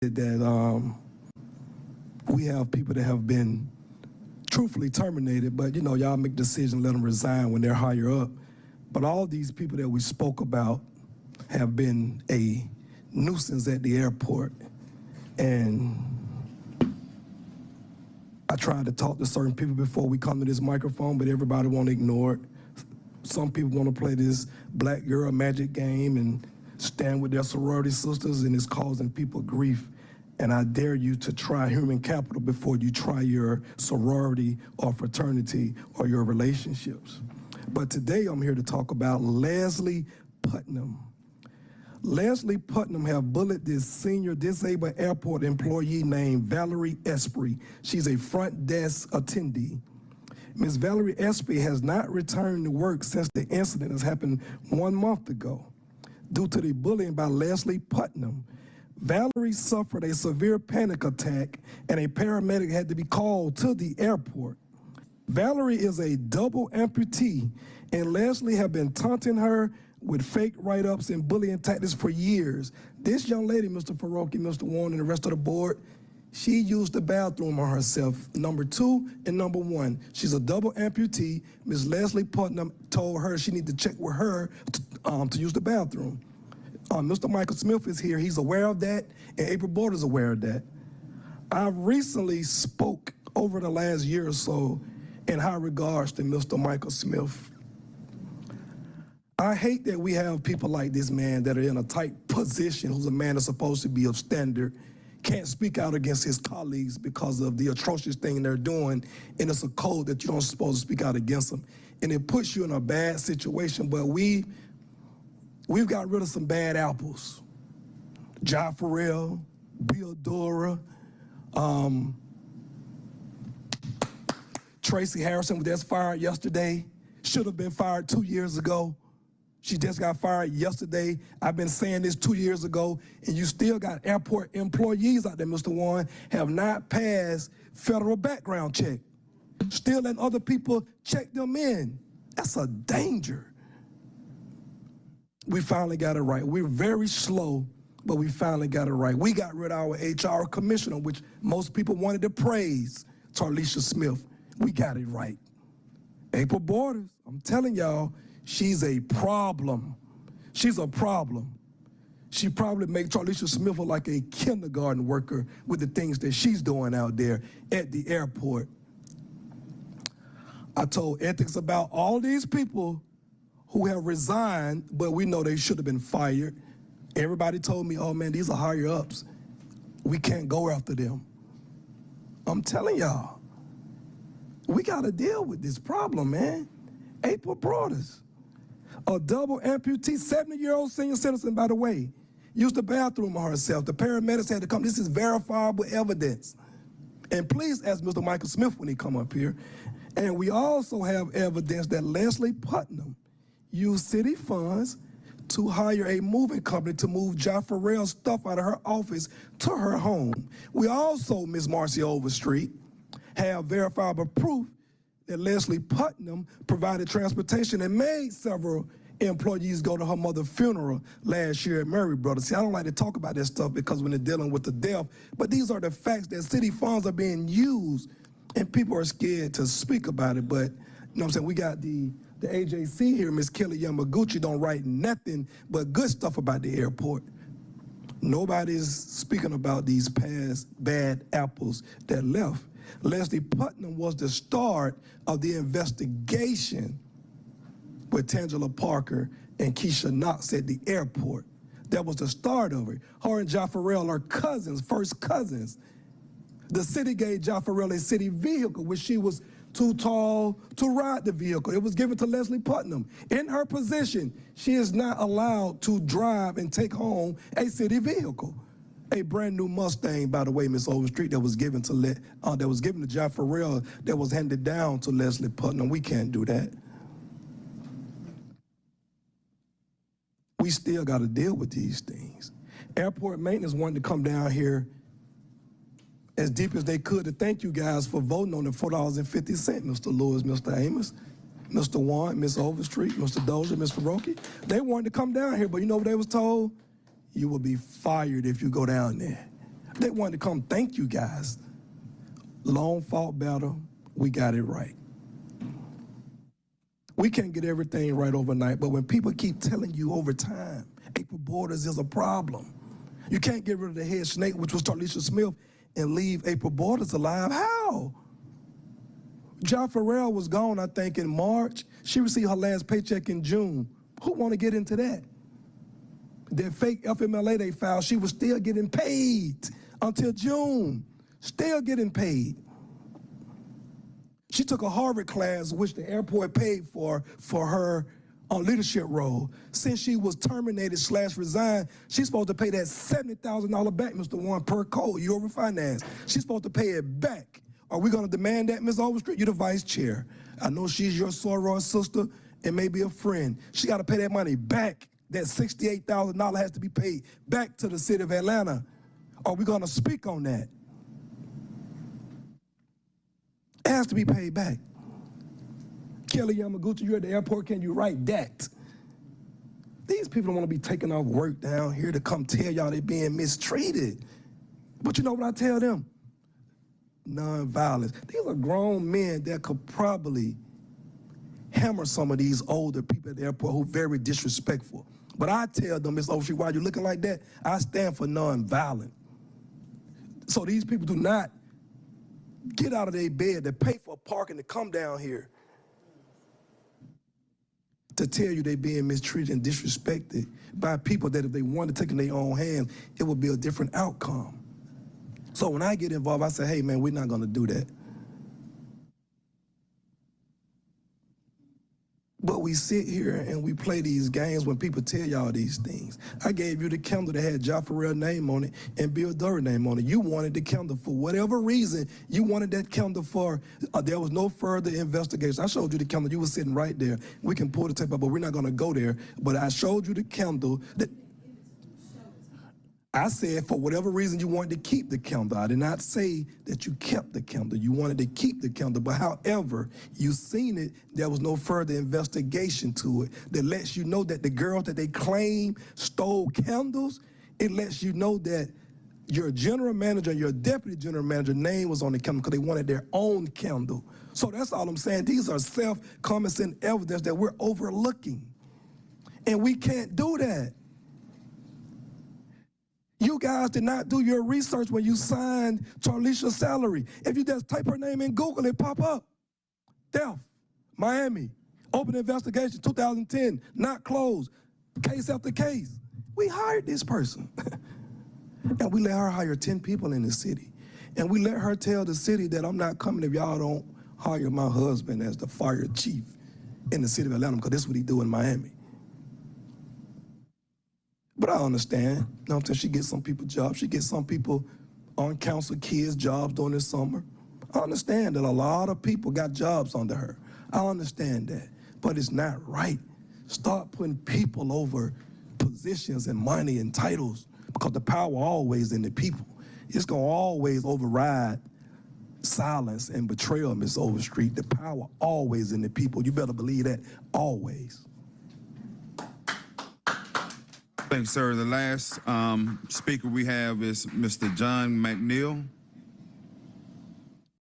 that we have people that have been truthfully terminated, but you know, y'all make decisions, let them resign when they're higher up. But all these people that we spoke about have been a nuisance at the airport. And I tried to talk to certain people before we come to this microphone, but everybody won't ignore it. Some people want to play this black girl magic game and stand with their sorority sisters, and it's causing people grief. And I dare you to try human capital before you try your sorority or fraternity or your relationships. But today I'm here to talk about Leslie Putnam. Leslie Putnam have bullied this senior disabled airport employee named Valerie Espirit. She's a front desk attendee. Ms. Valerie Espirit has not returned to work since the incident has happened 1 month ago. Due to the bullying by Leslie Putnam, Valerie suffered a severe panic attack and a paramedic had to be called to the airport. Valerie is a double amputee, and Leslie have been taunting her with fake write-ups and bullying tactics for years. This young lady, Mr. Faroki, Mr. Warren, and the rest of the board, she used the bathroom on herself, number 2 and number 1. She's a double amputee. Ms. Leslie Putnam told her she needed to check with her to use the bathroom. Mr. Michael Smith is here. He's aware of that, and April Border's aware of that. I recently spoke over the last year or so in high regards to Mr. Michael Smith. I hate that we have people like this man that are in a tight position, who's a man that's supposed to be of standard, can't speak out against his colleagues because of the atrocious thing they're doing, and it's a code that you don't supposed to speak out against them. And it puts you in a bad situation, but we've got rid of some bad apples. Ja Farrell, Bill Dora, Tracy Harrison was just fired yesterday, should have been fired 2 years ago. She just got fired yesterday. I've been saying this 2 years ago, and you still got airport employees out there, Mr. Warren, have not passed federal background check. Still letting other people check them in. That's a danger. We finally got it right. We're very slow, but we finally got it right. We got rid of our HR commissioner, which most people wanted to praise, Tarlisha Smith. We got it right. April Borders, I'm telling y'all, she's a problem. She's a problem. She probably makes Tarlisha Smith look like a kindergarten worker with the things that she's doing out there at the airport. I told ethics about all these people who have resigned, but we know they should have been fired. Everybody told me, oh man, these are higher ups. We can't go after them. I'm telling y'all, we gotta deal with this problem, man. April Borders, a double amputee, 70-year-old senior citizen, by the way, used the bathroom on herself. The paramedics had to come. This is verifiable evidence. And please ask Mr. Michael Smith when he come up here. And we also have evidence that Leslie Putnam used city funds to hire a moving company to move Ja Farrell's stuff out of her office to her home. We also, Ms. Marcy Overstreet, have verifiable proof that Leslie Putnam provided transportation and made several employees go to her mother's funeral last year at Murray Brothers. See, I don't like to talk about this stuff because when they're dealing with the death, but these are the facts that city funds are being used, and people are scared to speak about it. But, you know what I'm saying, we got the AJC here, Ms. Kelly Yamaguchi, don't write nothing but good stuff about the airport. Nobody's speaking about these past bad apples that left. Leslie Putnam was the start of the investigation with Tangela Parker and Keisha Knox at the airport. That was the start of it. Her and Ja Farrell are cousins, first cousins. The city gave Ja Farrell a city vehicle, which she was too tall to ride the vehicle. It was given to Leslie Putnam. In her position, she is not allowed to drive and take home a city vehicle. A brand new Mustang, by the way, Ms. Overstreet, that was given to Ja Farrell, that was handed down to Leslie Putnam. We can't do that. We still got to deal with these things. Airport maintenance wanted to come down here as deep as they could to thank you guys for voting on the $4.50, Mr. Lewis, Mr. Amos, Mr. Warren, Ms. Overstreet, Mr. Dozier, Mr. Roki. They wanted to come down here, but you know what they was told? You will be fired if you go down there. They wanted to come thank you guys. Long fought battle, we got it right. We can't get everything right overnight, but when people keep telling you over time, April Borders is a problem. You can't get rid of the head snake, which was Tarlisha Smith, and leave April Borders alive. How? John Farrell was gone, I think, in March. She received her last paycheck in June. Who want to get into that? That fake FMLA they filed, she was still getting paid until June. Still getting paid. She took a Harvard class, which the airport paid for her leadership role. Since she was terminated / resigned, she's supposed to pay that $70,000 back, Mr. Warren, per code. You overfinanced. She's supposed to pay it back. Are we going to demand that, Ms. Overstreet? You're the vice chair. I know she's your soror sister and maybe a friend. She got to pay that money back. That $68,000 has to be paid back to the city of Atlanta. Are we going to speak on that? It has to be paid back. Kelly Yamaguchi, you're at the airport, can you write that? These people don't want to be taking off work down here to come tell y'all they're being mistreated. But you know what I tell them? Nonviolence. These are grown men that could probably hammer some of these older people at the airport who are very disrespectful. But I tell them, Ms. Overstreet, why you looking like that? I stand for nonviolent. So these people do not get out of their bed to pay for parking to come down here to tell you they're being mistreated and disrespected by people that if they wanted to take in their own hands, it would be a different outcome. So when I get involved, I say, hey man, we're not gonna do that. But we sit here and we play these games when people tell y'all these things. I gave you the candle that had Jaffarell's name on it and Bill Durr's name on it. You wanted the candle for whatever reason. You wanted that candle for, there was no further investigation. I showed you the candle. You were sitting right there. We can pull the tape up, but we're not going to go there. But I showed you the candle that I said for whatever reason you wanted to keep the candle. I did not say that you kept the candle. You wanted to keep the candle, but however, you seen it, there was no further investigation to it that lets you know that the girls that they claim stole candles, it lets you know that your general manager and your deputy general manager name was on the candle because they wanted their own candle. So that's all I'm saying. These are self-common sense evidence that we're overlooking. And we can't do that. You guys did not do your research when you signed Tarlisha's salary. If you just type her name in Google, it pop up. Theft, Miami, open investigation, 2010, not closed, case after case. We hired this person. And we let her hire 10 people in the city. And we let her tell the city that I'm not coming if y'all don't hire my husband as the fire chief in the city of Atlanta, because this is what he do in Miami. But I understand, you know what I'm saying? She gets some people jobs. She gets some people on council kids jobs during the summer. I understand that a lot of people got jobs under her. I understand that, but it's not right. Start putting people over positions and money and titles because the power always in the people. It's gonna always override silence and betrayal, Ms. Overstreet. The power always in the people. You better believe that, always. Thanks, sir. The last speaker we have is Mr. John McNeil.